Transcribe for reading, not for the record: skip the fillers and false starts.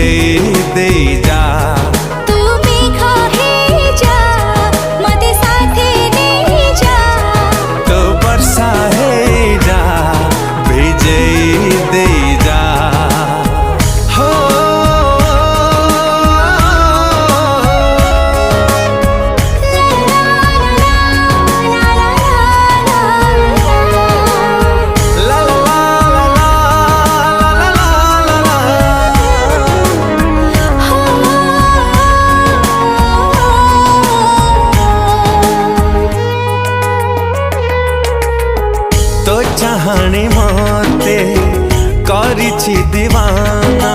भिजेई दे जा तू मेघ हे जा मते साथे नहीं जा तो वर्षा हे जा भिजेई दे जा हो तो चाहणी मते करिछि दीवाना